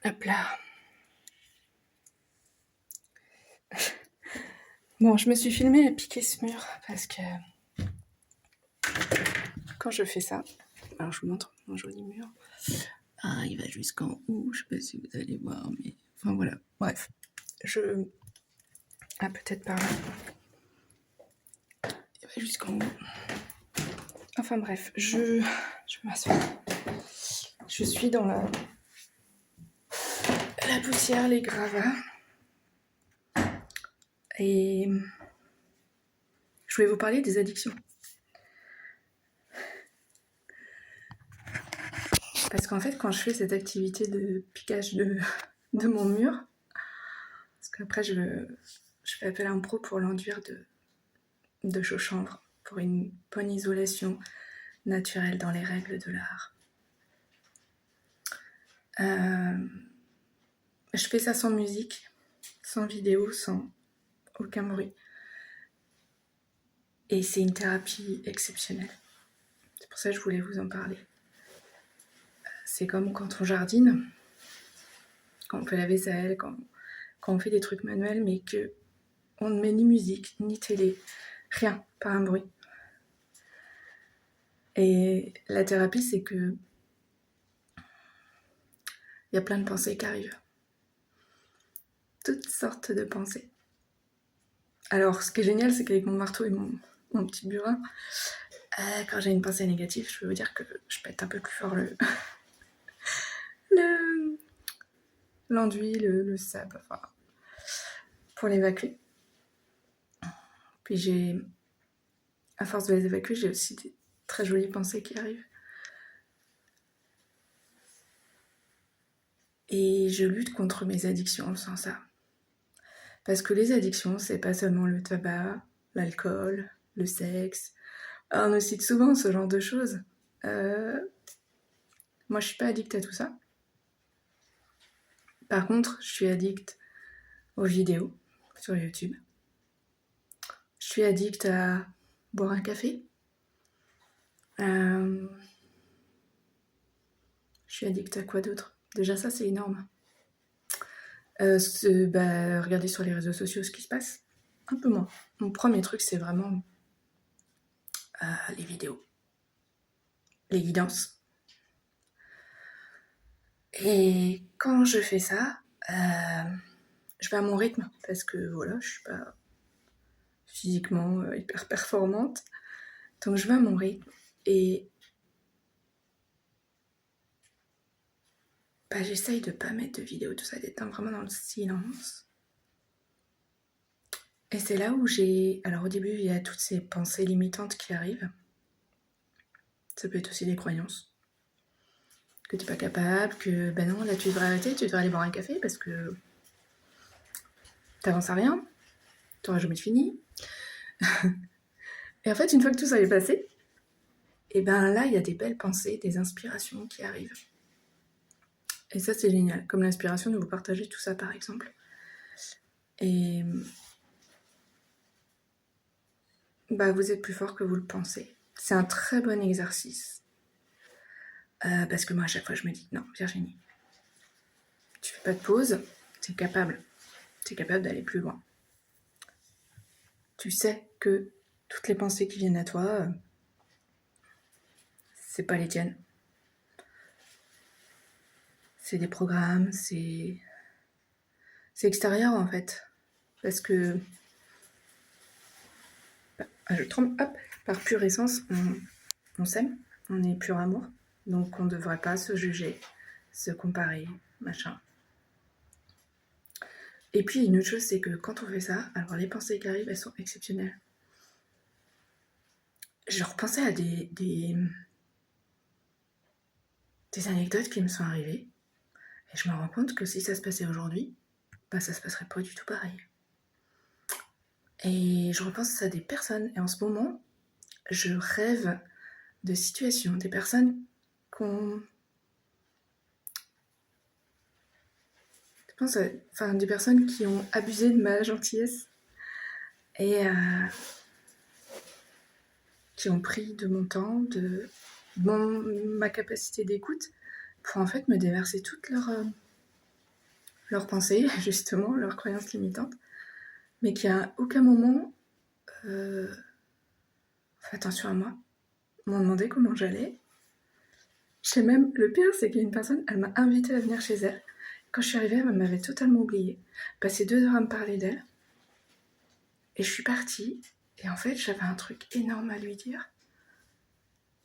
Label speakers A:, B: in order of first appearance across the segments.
A: Hop là. Bon, je me suis filmée à piquer ce mur parce que quand je fais ça, alors je vous montre mon joli mur. Ah, il va jusqu'en haut, je sais pas si vous allez voir, mais enfin voilà. Bref, peut-être par là. Il va jusqu'en haut. Enfin bref, je m'assois. Je suis dans la poussière, les gravats. Et je voulais vous parler des addictions. Parce qu'en fait, quand je fais cette activité de piquage de mon mur, parce qu'après je fais appel à un pro pour l'enduire de chaux chanvre, pour une bonne isolation naturelle dans les règles de l'art. Je fais ça sans musique, sans vidéo, sans aucun bruit. Et c'est une thérapie exceptionnelle. C'est pour ça que je voulais vous en parler. C'est comme quand on jardine, quand on fait la vaisselle, quand on fait des trucs manuels, mais qu'on ne met ni musique, ni télé, rien, pas un bruit. Et la thérapie, c'est que il y a plein de pensées qui arrivent. Toutes sortes de pensées. Alors, ce qui est génial, c'est qu'avec mon marteau et mon petit burin, quand j'ai une pensée négative, je peux vous dire que je pète un peu plus fort l'enduit, le sable, enfin, pour l'évacuer. Puis à force de les évacuer, j'ai aussi des très jolies pensées qui arrivent. Et je lutte contre mes addictions sans ça. Parce que les addictions, c'est pas seulement le tabac, l'alcool, le sexe. Alors, on nous cite souvent ce genre de choses. Moi, je suis pas addicte à tout ça. Par contre, je suis addicte aux vidéos sur YouTube. Je suis addicte à boire un café. Je suis addicte à quoi d'autre? Déjà, ça, c'est énorme. Regarder sur les réseaux sociaux ce qui se passe. Un peu moins. Mon premier truc, c'est vraiment les vidéos. Les guidances. Et quand je fais ça, je vais à mon rythme. Parce que voilà, je suis pas physiquement hyper performante. Donc je vais à mon rythme. Et j'essaye de pas mettre de vidéos, tout ça, d'être vraiment dans le silence. Et c'est là où alors au début, il y a toutes ces pensées limitantes qui arrivent. Ça peut être aussi des croyances. Que t'es pas capable, que non, là tu devrais arrêter, tu devrais aller boire un café parce que t'avances à rien, t'auras jamais fini. Et en fait, une fois que tout ça est passé, et là, il y a des belles pensées, des inspirations qui arrivent. Et ça, c'est génial. Comme l'inspiration de vous partager tout ça, par exemple. Et vous êtes plus fort que vous le pensez. C'est un très bon exercice. Parce que moi, à chaque fois, je me dis, non, Virginie, tu fais pas de pause, t'es capable d'aller plus loin. Tu sais que toutes les pensées qui viennent à toi, c'est pas les tiennes. C'est des programmes, c'est extérieur en fait. Parce que je trompe, par pure essence, on s'aime, on est pur amour. Donc on ne devrait pas se juger, se comparer, machin. Et puis une autre chose, c'est que quand on fait ça, alors les pensées qui arrivent, elles sont exceptionnelles. Je repensais à des anecdotes qui me sont arrivées. Et je me rends compte que si ça se passait aujourd'hui, ça se passerait pas du tout pareil. Et je repense à des personnes. Et en ce moment, je rêve de situations, des personnes des personnes qui ont abusé de ma gentillesse et qui ont pris de mon temps, de ma capacité d'écoute pour en fait me déverser toute leur leurs pensées, justement, leurs croyances limitantes, mais qui à aucun moment fait attention à moi, m'ont demandé comment j'allais. Je sais même, le pire, c'est qu'il y a une personne, elle m'a invitée à venir chez elle. Quand je suis arrivée, elle m'avait totalement oubliée. Passé 2 heures à me parler d'elle. Et je suis partie. Et en fait, j'avais un truc énorme à lui dire.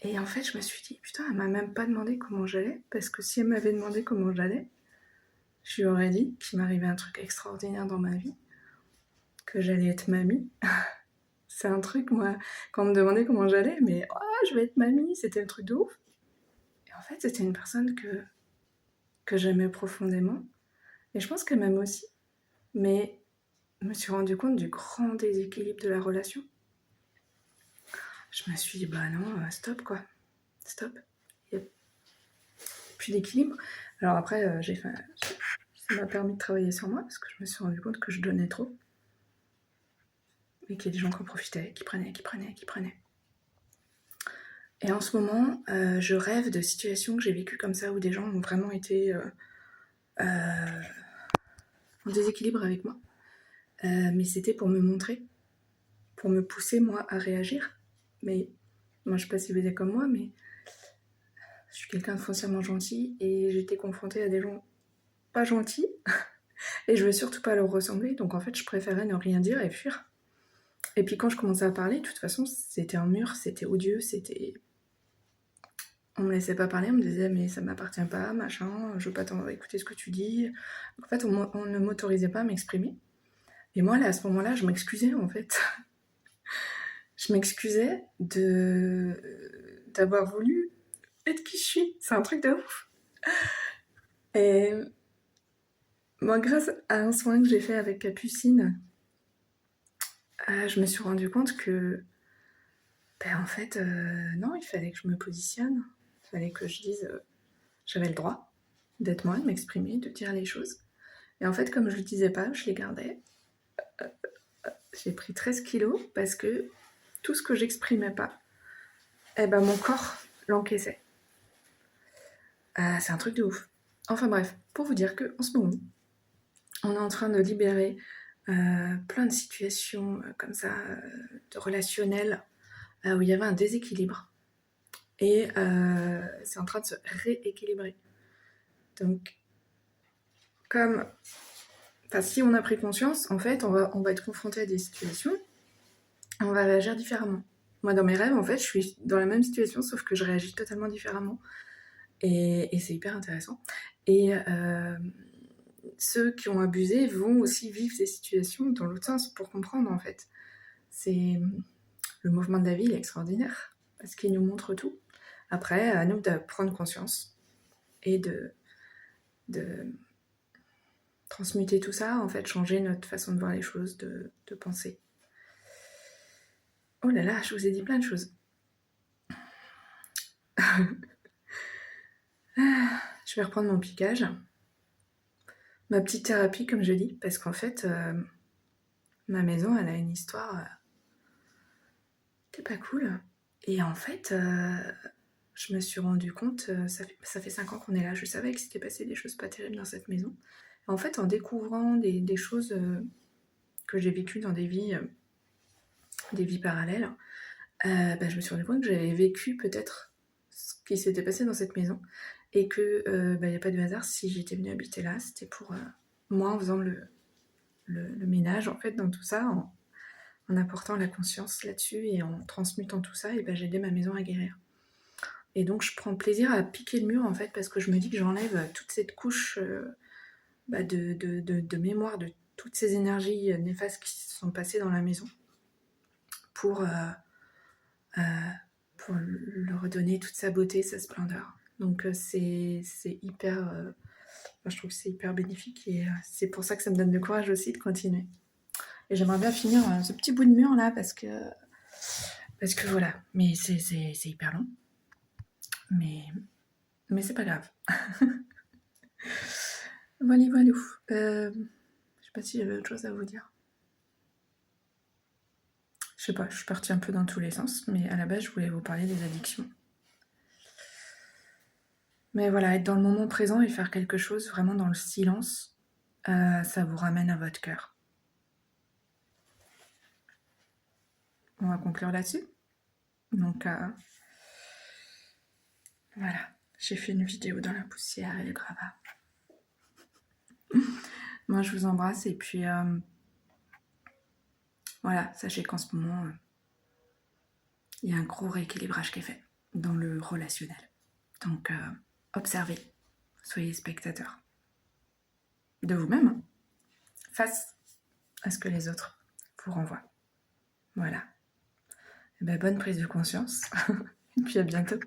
A: Et en fait, je me suis dit, putain, elle m'a même pas demandé comment j'allais. Parce que si elle m'avait demandé comment j'allais, je lui aurais dit qu'il m'arrivait un truc extraordinaire dans ma vie. Que j'allais être mamie. C'est un truc, moi, quand on me demandait comment j'allais, mais oh, je vais être mamie, c'était un truc de ouf. Et en fait, c'était une personne que j'aimais profondément. Et je pense qu'elle m'aime aussi. Mais je me suis rendu compte du grand déséquilibre de la relation. Je me suis dit, bah non, stop quoi. Stop. Il n'y a plus d'équilibre. Alors après, ça m'a permis de travailler sur moi parce que je me suis rendu compte que je donnais trop. Et qu'il y a des gens qui en profitaient, qui prenaient. Et en ce moment, je rêve de situations que j'ai vécues comme ça où des gens ont vraiment été en déséquilibre avec moi. Mais c'était pour me montrer, pour me pousser moi à réagir. Mais moi, je sais pas si vous êtes comme moi, mais je suis quelqu'un de foncièrement gentil et j'étais confrontée à des gens pas gentils et je veux surtout pas leur ressembler, donc en fait, je préférais ne rien dire et fuir. Et puis quand je commençais à parler, de toute façon, c'était un mur, c'était odieux, c'était... On me laissait pas parler, on me disait mais ça m'appartient pas, machin, je veux pas écouter ce que tu dis. En fait, on ne m'autorisait pas à m'exprimer. Et moi, là, à ce moment-là, je m'excusais, en fait. Je m'excusais d'avoir voulu être qui je suis. C'est un truc de ouf. Et moi, grâce à un soin que j'ai fait avec Capucine, je me suis rendu compte que, ben, en fait, non, il fallait que je me positionne. Il fallait que je dise, j'avais le droit d'être moi, de m'exprimer, de dire les choses. Et en fait, comme je le disais pas, je les gardais. J'ai pris 13 kilos parce que tout ce que j'exprimais pas, eh ben, mon corps l'encaissait. C'est un truc de ouf. Enfin bref, pour vous dire qu'en ce moment, on est en train de libérer plein de situations comme ça, de relationnelles, où il y avait un déséquilibre. Et c'est en train de se rééquilibrer. Donc, si on a pris conscience, en fait, on va être confronté à des situations, on va réagir différemment. Moi, dans mes rêves, en fait, je suis dans la même situation, sauf que je réagis totalement différemment. Et c'est hyper intéressant. Et ceux qui ont abusé vont aussi vivre ces situations dans l'autre sens pour comprendre, en fait. C'est... Le mouvement de la vie, il est extraordinaire, parce qu'il nous montre tout. Après, à nous de prendre conscience et de transmuter tout ça, en fait, changer notre façon de voir les choses, de penser. Oh là là, je vous ai dit plein de choses. Je vais reprendre mon piquage. Ma petite thérapie, comme je dis, parce qu'en fait, ma maison, elle a une histoire qui est pas cool. Et en fait, je me suis rendu compte, ça fait 5 ans qu'on est là, je savais qu'il s'était passé des choses pas terribles dans cette maison. En fait, en découvrant des choses que j'ai vécues dans des vies parallèles, je me suis rendu compte que j'avais vécu peut-être ce qui s'était passé dans cette maison et que il n'y a pas de hasard si j'étais venue habiter là, c'était pour moi en faisant le ménage en fait dans tout ça, en apportant la conscience là-dessus et en transmutant tout ça, et j'ai aidé ma maison à guérir. Et donc je prends plaisir à piquer le mur en fait parce que je me dis que j'enlève toute cette couche de mémoire de toutes ces énergies néfastes qui se sont passées dans la maison pour lui redonner toute sa beauté, sa splendeur. Donc c'est hyper... moi, je trouve que c'est hyper bénéfique et c'est pour ça que ça me donne le courage aussi de continuer. Et j'aimerais bien finir ce petit bout de mur là parce que voilà. Mais c'est hyper long. Mais c'est pas grave. Voilà. Je sais pas si j'avais autre chose à vous dire. Je sais pas, je suis partie un peu dans tous les sens, mais à la base, je voulais vous parler des addictions. Mais voilà, être dans le moment présent et faire quelque chose vraiment dans le silence, ça vous ramène à votre cœur. On va conclure là-dessus. Donc, voilà. J'ai fait une vidéo dans la poussière et le gravat. Moi, je vous embrasse et puis voilà, sachez qu'en ce moment, il y a un gros rééquilibrage qui est fait dans le relationnel. Donc, observez, soyez spectateur de vous-même face à ce que les autres vous renvoient. Voilà. Et ben, bonne prise de conscience et puis à bientôt.